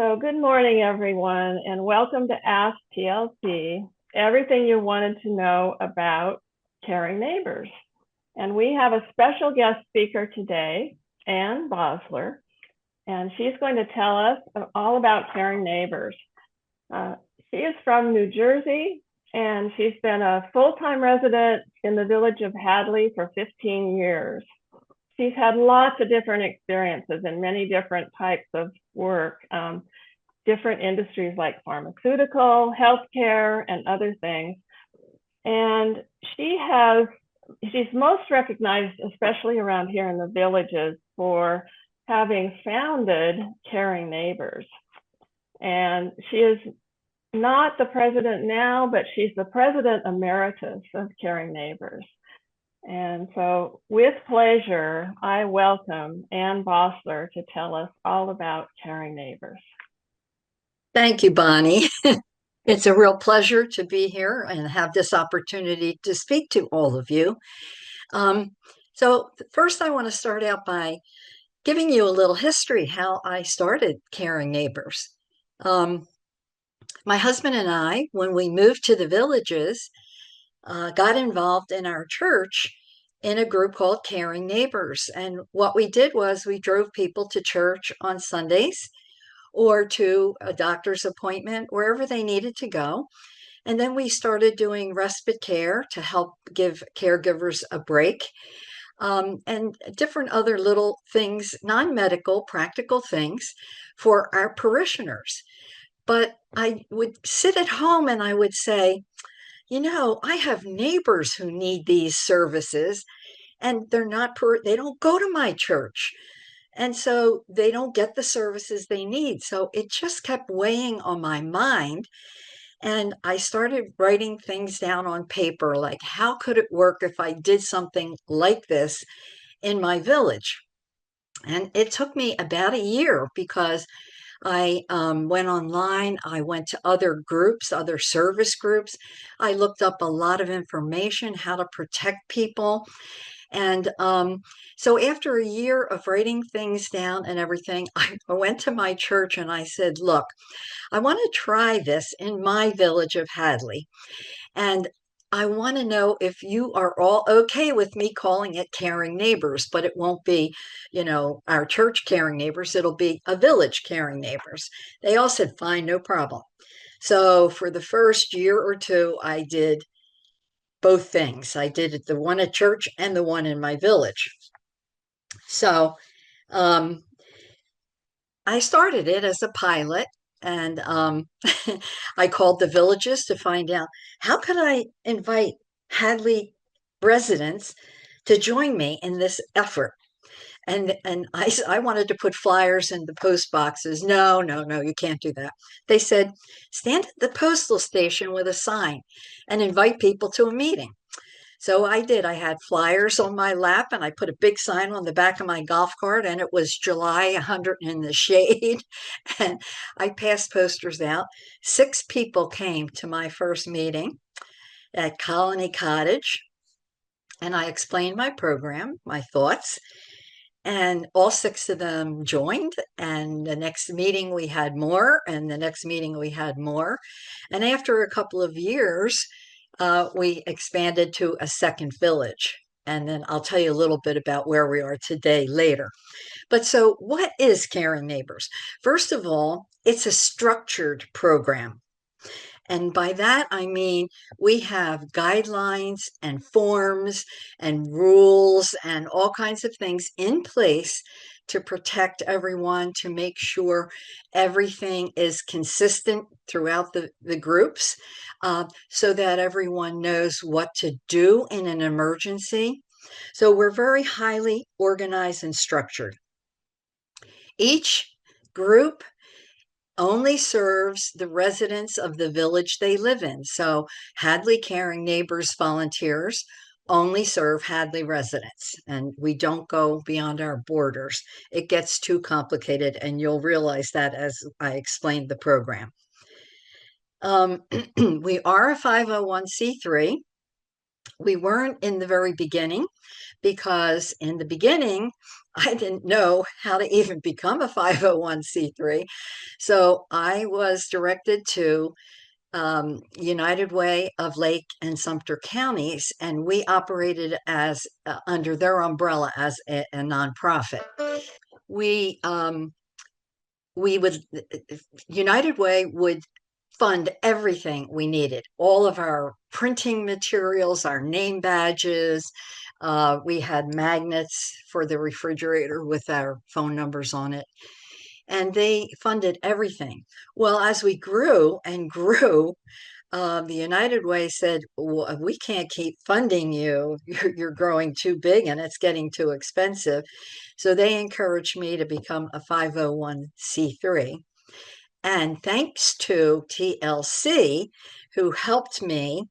So good morning, everyone, and welcome to Ask TLC, everything you wanted to know about caring neighbors. And we have a special guest speaker today, Ann Bosler, and she's going to tell us all about caring neighbors. She is from New Jersey, and she's been a full-time resident in the village of Hadley for 15 years. She's had lots of different experiences in many different types of work, different industries like pharmaceutical, healthcare, and other things. And she's most recognized, especially around here in the villages, for having founded Caring Neighbors. And she is not the president now, but she's the president emeritus of Caring Neighbors. And so with pleasure, I welcome Ann Bosler to tell us all about Caring Neighbors. Thank you, Bonnie. It's a real pleasure to be here and have this opportunity to speak to all of you. So first, I want to start out by giving you a little history how I started Caring Neighbors. My husband and I, when we moved to the villages, got involved in our church in a group called Caring Neighbors. And what we did was we drove people to church on Sundays or to a doctor's appointment, wherever they needed to go. And then we started doing respite care to help give caregivers a break, and different other little things, non-medical, practical things for our parishioners. But I would sit at home and I would say, I have neighbors who need these services and they don't go to my church. And so they don't get the services they need. So it just kept weighing on my mind. And I started writing things down on paper, like how could it work if I did something like this in my village? And it took me about a year because I went online. I went to other groups, other service groups. I looked up a lot of information, how to protect people. And so after a year of writing things down and everything, I went to my church and I said, look, I want to try this in my village of Hadley. And I want to know if you are all okay with me calling it Caring Neighbors, but it won't be, our church Caring Neighbors. It'll be a village Caring Neighbors. They all said, fine, no problem. So for the first year or two, I did both things. I did the one at church and the one in my village. So I started it as a pilot, and I called the villages to find out how could I invite Hadley residents to join me in this effort. And I wanted to put flyers in the post boxes. No, no, no, you can't do that. They said, stand at the postal station with a sign and invite people to a meeting. So I did. I had flyers on my lap and I put a big sign on the back of my golf cart, and it was July 100 in the shade. And I passed posters out. 6 people came to my first meeting at Colony Cottage, and I explained my program, my thoughts, and all 6 of them joined. And the next meeting we had more, and the next meeting we had more. And after a couple of years, we expanded to a second village. And then I'll tell you a little bit about where we are today later. But so what is Caring Neighbors? First of all, it's a structured program. And by that, I mean, we have guidelines and forms and rules and all kinds of things in place to protect everyone, to make sure everything is consistent throughout the groups, so that everyone knows what to do in an emergency. So we're very highly organized and structured. Each group only serves the residents of the village they live in. So Hadley Caring Neighbors volunteers only serve Hadley residents, and we don't go beyond our borders. It gets too complicated, and you'll realize that as I explain the program. We are a 501c3. We weren't in the very beginning, because in the beginning, I didn't know how to even become a 501c3. So I was directed to United Way of Lake and Sumter counties, and we operated as under their umbrella as a nonprofit. We we would United Way would fund everything we needed, all of our printing materials, our name badges. We had magnets for the refrigerator with our phone numbers on it, and they funded everything. Well, as we grew and grew, the United Way said, well, we can't keep funding you. You're growing too big and it's getting too expensive. So they encouraged me to become a 501c3. And thanks to TLC, who helped me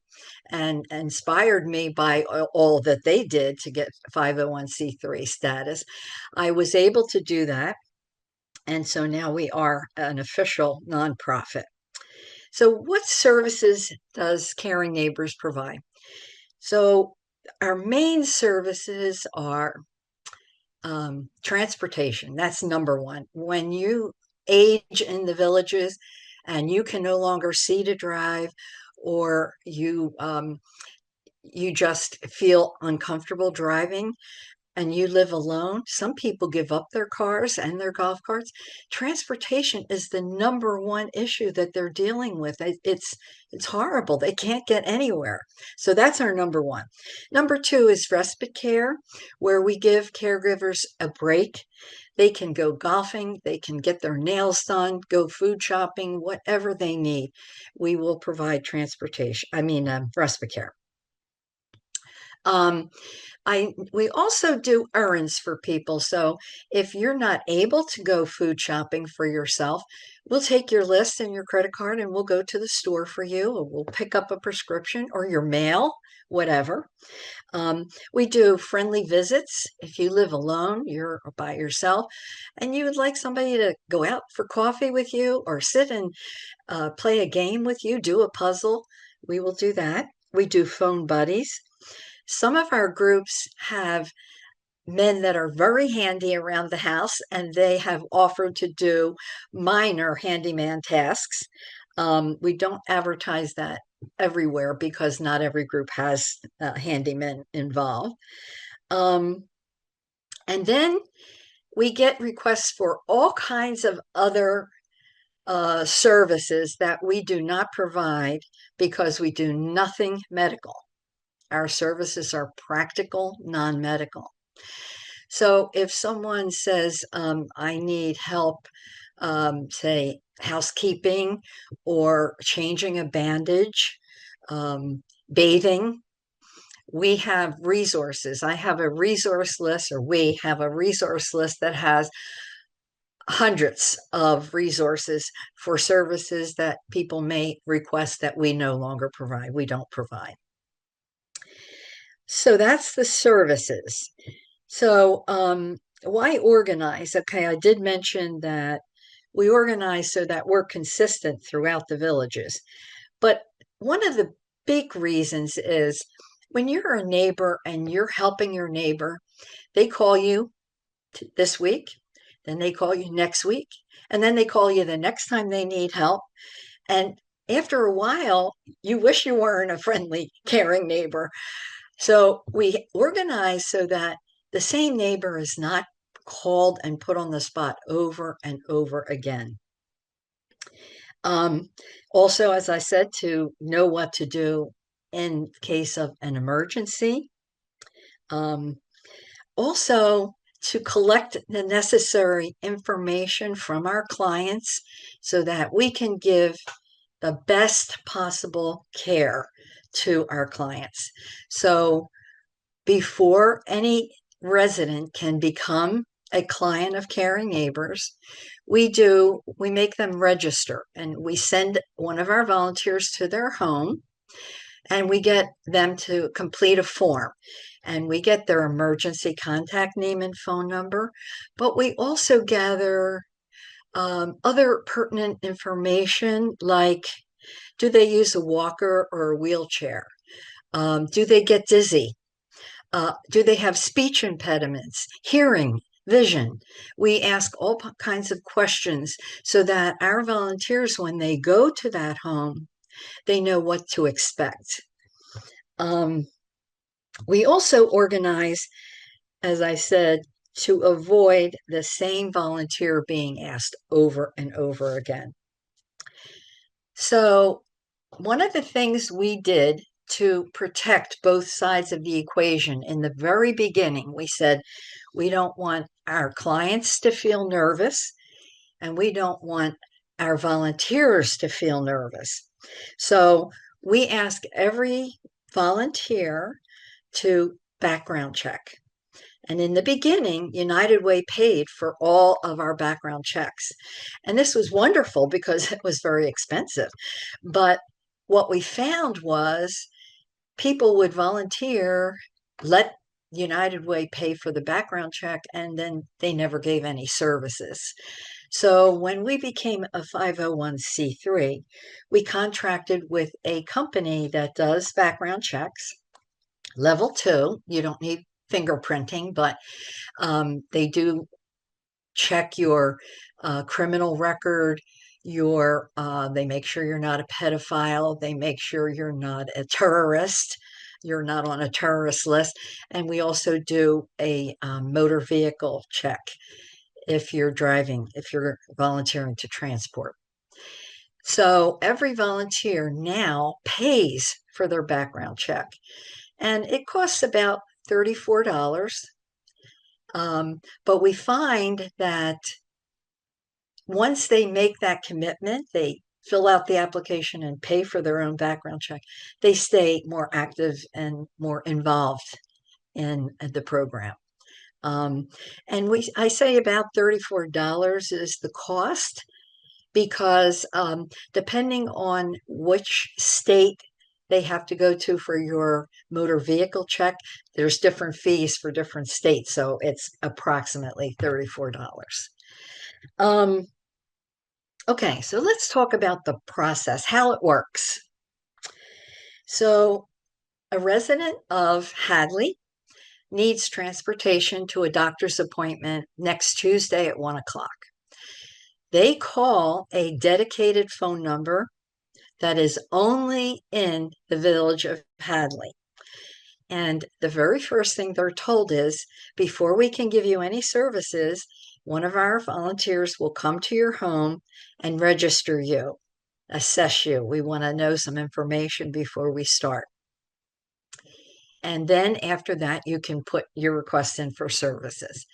and inspired me by all that they did to get 501c3 status, I was able to do that. And so now we are an official nonprofit. So, what services does Caring Neighbors provide? So, our main services are transportation. That's number one. When you age in the villages and you can no longer see to drive, or you just feel uncomfortable driving, and you live alone, some people give up their cars and their golf carts. Transportation is the number one issue that they're dealing with. It's horrible. They can't get anywhere. So that's our number one. Number two is respite care, where we give caregivers a break. They can go golfing, they can get their nails done, go food shopping, whatever they need. We will provide respite care. Um, we also do errands for people. So if you're not able to go food shopping for yourself, we'll take your list and your credit card and we'll go to the store for you, or we'll pick up a prescription or your mail, whatever. We do friendly visits. If you live alone, you're by yourself, and you would like somebody to go out for coffee with you or sit and play a game with you, do a puzzle, we will do that. We do phone buddies. Some of our groups have men that are very handy around the house, and they have offered to do minor handyman tasks. We don't advertise that everywhere because not every group has handymen involved. Um, and then we get requests for all kinds of other services that we do not provide because we do nothing medical. Our services are practical, non-medical. So if someone says, I need help, say, housekeeping or changing a bandage, bathing, we have resources. I have a resource list, or we have a resource list that has hundreds of resources for services that people may request that we no longer provide. We don't provide. So that's the services. So, why organize? Okay, I did mention that we organize so that we're consistent throughout the villages. But one of the big reasons is when you're a neighbor and you're helping your neighbor, they call you this week, then they call you next week, and then they call you the next time they need help. And after a while, you wish you weren't a friendly, caring neighbor. So we organize so that the same neighbor is not called and put on the spot over and over again. Um, Also, as I said, to know what to do in case of an emergency. Also, to collect the necessary information from our clients so that we can give the best possible care to our clients. So before any resident can become a client of Caring Neighbors, we make them register, and we send one of our volunteers to their home, and we get them to complete a form, and we get their emergency contact name and phone number, but we also gather other pertinent information, like do they use a walker or a wheelchair? Do they get dizzy? Do they have speech impediments, hearing, vision. We ask all kinds of questions so that our volunteers, when they go to that home, they know what to expect. We also organize, as I said, to avoid the same volunteer being asked over and over again. So, one of the things we did to protect both sides of the equation in the very beginning, we said we don't want our clients to feel nervous and we don't want our volunteers to feel nervous. So, we ask every volunteer to background check. And in the beginning, United Way paid for all of our background checks. And this was wonderful because it was very expensive. But what we found was people would volunteer, let United Way pay for the background check, and then they never gave any services. So when we became a 501c3, we contracted with a company that does background checks. Level 2, you don't need fingerprinting, but they do check your criminal record, they make sure you're not a pedophile, they make sure you're not a terrorist, you're not on a terrorist list, and we also do a motor vehicle check if you're volunteering to transport. So every volunteer now pays for their background check, and it costs about $34. But we find that once they make that commitment, they fill out the application and pay for their own background check, they stay more active and more involved in the program. And I say about $34 is the cost because depending on which state they have to go to for your motor vehicle check, there's different fees for different states. So it's approximately $34. Okay, so let's talk about the process, how it works. So a resident of Hadley needs transportation to a doctor's appointment next Tuesday at 1 o'clock. They call a dedicated phone number that is only in the village of Hadley. And the very first thing they're told is, before we can give you any services, one of our volunteers will come to your home and register you, assess you. We want to know some information before we start. And then after that, you can put your request in for services.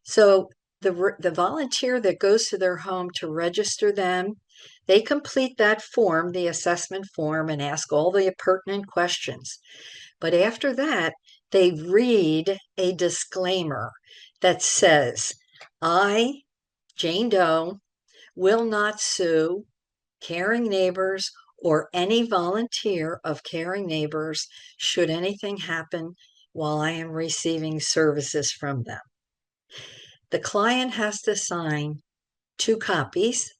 So the volunteer that goes to their home to register them, they complete that form, the assessment form, and ask all the pertinent questions. But after that, they read a disclaimer that says, I, Jane Doe, will not sue Caring Neighbors or any volunteer of Caring Neighbors should anything happen while I am receiving services from them. The client has to sign 2 copies,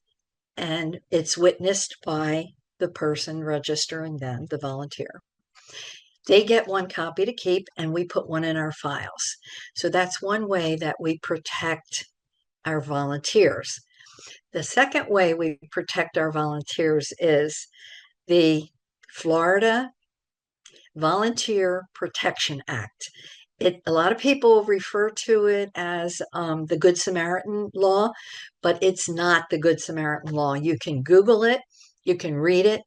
and it's witnessed by the person registering them, the volunteer. They get 1 copy to keep, and we put 1 in our files. So that's one way that we protect our volunteers. The second way we protect our volunteers is the Florida Volunteer Protection Act. A lot of people refer to it as the Good Samaritan law, but it's not the Good Samaritan law. You can Google it, you can read it.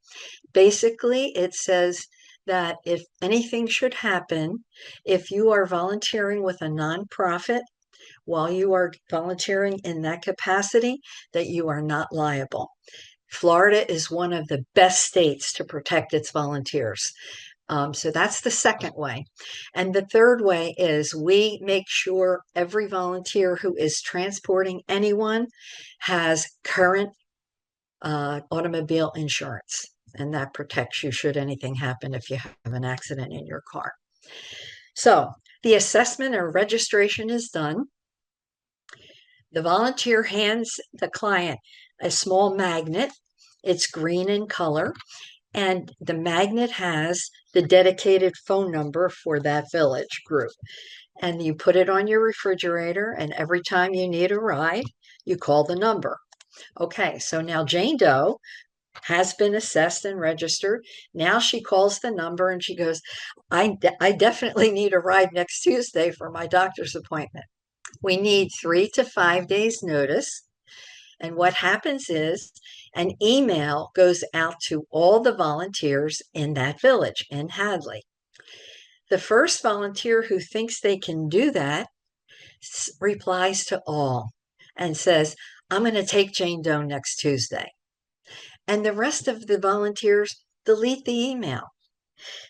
Basically, it says that if anything should happen, if you are volunteering with a nonprofit while you are volunteering in that capacity, that you are not liable. Florida is one of the best states to protect its volunteers. So that's the second way. And the third way is we make sure every volunteer who is transporting anyone has current automobile insurance, and that protects you should anything happen if you have an accident in your car. So the assessment or registration is done. The volunteer hands the client a small magnet. It's green in color, and the magnet has the dedicated phone number for that village group. and you put it on your refrigerator, and every time you need a ride, you call the number. Okay, so now Jane Doe has been assessed and registered. Now she calls the number and she goes, I definitely need a ride next Tuesday for my doctor's appointment. We need 3 to 5 days notice. And what happens is an email goes out to all the volunteers in that village in Hadley. The first volunteer who thinks they can do that replies to all and says, I'm going to take Jane Doe next Tuesday. And the rest of the volunteers delete the email.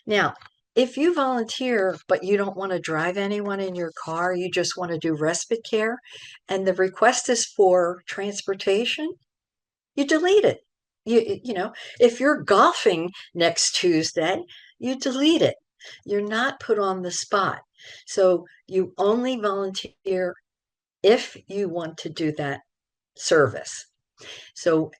Now, if you volunteer, but you don't want to drive anyone in your car, you just want to do respite care, and the request is for transportation, you delete it. If you're golfing next Tuesday, you delete it. You're not put on the spot. So you only volunteer if you want to do that service. So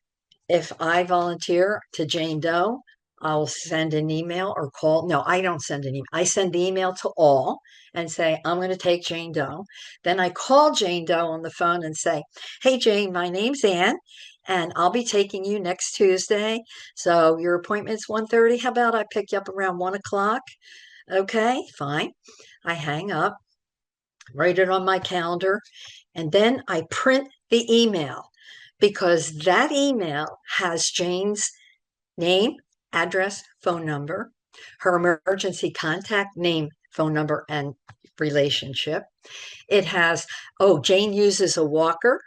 if I volunteer to Jane Doe, I'll send an email or call. No, I don't send an email. I send the email to all and say, I'm going to take Jane Doe. Then I call Jane Doe on the phone and say, hey, Jane, my name's Ann, and I'll be taking you next Tuesday. So your appointment's 1:30. How about I pick you up around 1 o'clock? Okay, fine. I hang up, write it on my calendar, and then I print the email because that email has Jane's name, address, phone number, her emergency contact name, phone number, and relationship. It has, Jane uses a walker.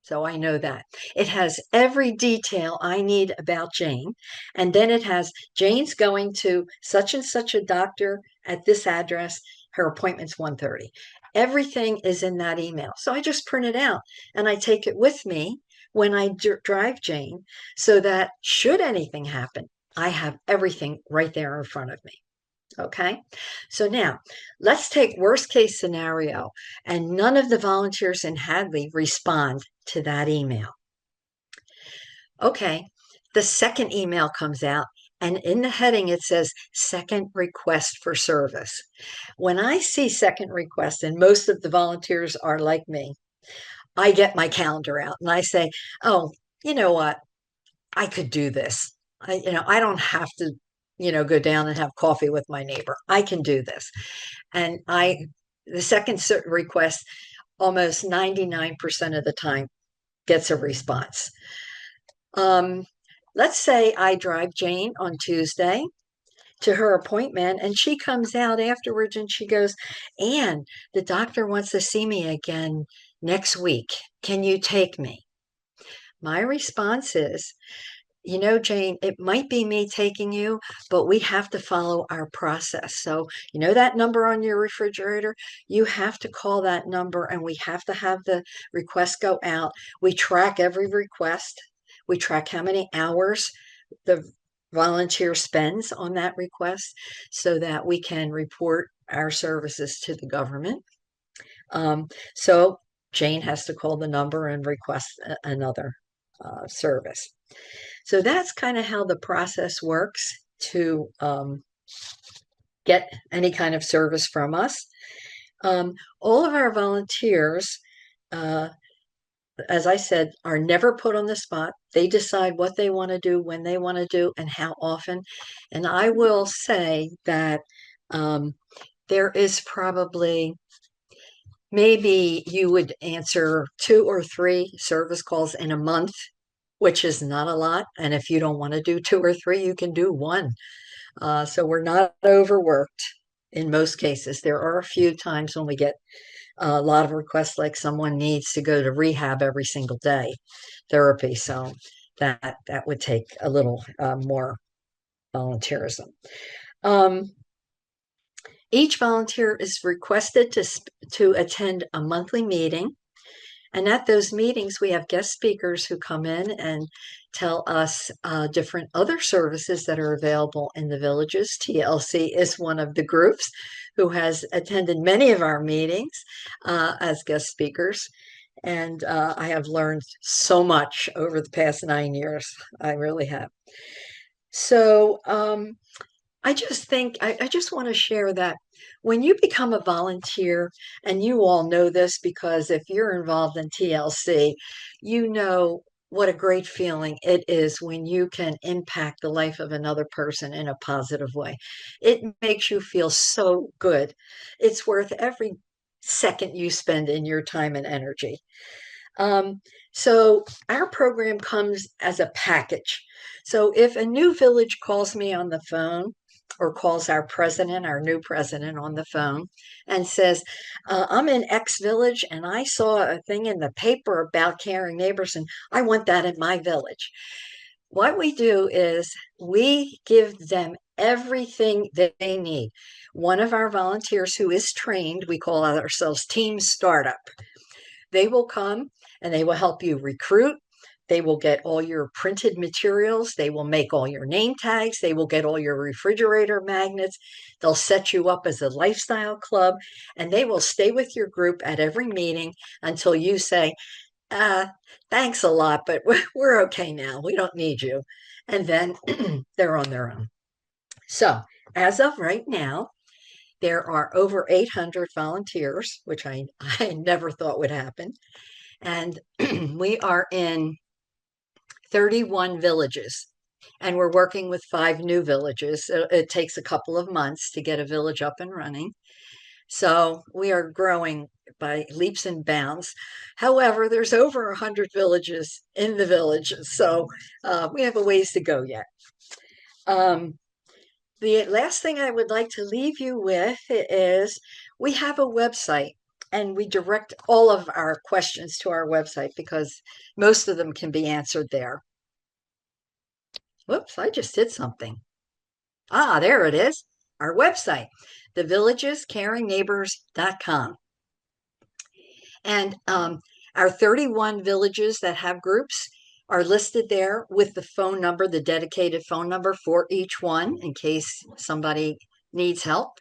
So I know that. It has every detail I need about Jane. And then it has Jane's going to such and such a doctor at this address. Her appointment's 1:30. Everything is in that email. So I just print it out and I take it with me when I drive Jane so that should anything happen, I have everything right there in front of me. Okay, so now let's take worst case scenario and none of the volunteers in Hadley respond to that email. Okay, the second email comes out and in the heading it says second request for service. When I see second request, and most of the volunteers are like me, I get my calendar out and I say, oh, you know what? I could do this. I don't have to, go down and have coffee with my neighbor. I can do this. And the second request, almost 99% of the time, gets a response. Let's say I drive Jane on Tuesday to her appointment and she comes out afterwards and she goes, Ann, the doctor wants to see me again next week. Can you take me? My response is, Jane, it might be me taking you, but we have to follow our process. So, that number on your refrigerator, you have to call that number and we have to have the request go out. We track every request. We track how many hours the volunteer spends on that request so that we can report our services to the government. So Jane has to call the number and request another service. So that's kind of how the process works to get any kind of service from us. All of our volunteers, as I said, are never put on the spot. They decide what they want to do, when they want to do, and how often. And I will say that there is probably, maybe you would answer 2 or 3 service calls in a month, which is not a lot. And if you don't want to do 2 or 3, you can do 1. So we're not overworked in most cases. There are a few times when we get a lot of requests, like someone needs to go to rehab every single day, therapy. So that would take a little more volunteerism. Each volunteer is requested to attend a monthly meeting. And at those meetings, we have guest speakers who come in and tell us different other services that are available in the villages. TLC is one of the groups who has attended many of our meetings as guest speakers. And I have learned so much over the past 9 years. I really have. So I just think I just want to share that when you become a volunteer, and you all know this because if you're involved in TLC, you know what a great feeling it is when you can impact the life of another person in a positive way. It makes you feel so good. It's worth every second you spend in your time and energy. Um, so our program comes as a package. So if a new village calls me on the phone or calls our president, our new president on the phone and says, I'm in X village and I saw a thing in the paper about caring neighbors and I want that in my village. What we do is we give them everything that they need. One of our volunteers who is trained, we call ourselves Team Startup. They will come and they will help you recruit. They will get all your printed materials. They will make all your name tags. They will get all your refrigerator magnets. They'll set you up as a lifestyle club and they will stay with your group at every meeting until you say, uh, thanks a lot, but we're okay now. We don't need you. And then they're on their own. So, as of right now, there are over 800 volunteers, which I never thought would happen. And we are in 31 villages. And we're working with 5 new villages. It takes a couple of months to get a village up and running. So we are growing by leaps and bounds. However, there's over 100 villages in the villages. So we have a ways to go yet. The last thing I would like to leave you with is we have a website and we direct all of our questions to our website because most of them can be answered there. Whoops, I just did something. Ah, there it is. Our website, thevillagescaringneighbors.com. And our 31 villages that have groups are listed there with the phone number, the dedicated phone number for each one in case somebody needs help.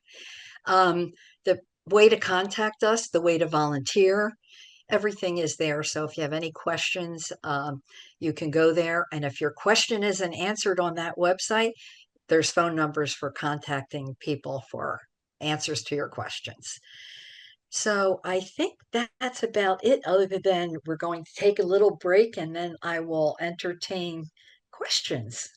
The way to contact us, the way to volunteer, everything is there. So if you have any questions, you can go there. And if your question isn't answered on that website, there's phone numbers for contacting people for answers to your questions. So I think that's about it, other than we're going to take a little break and then I will entertain questions.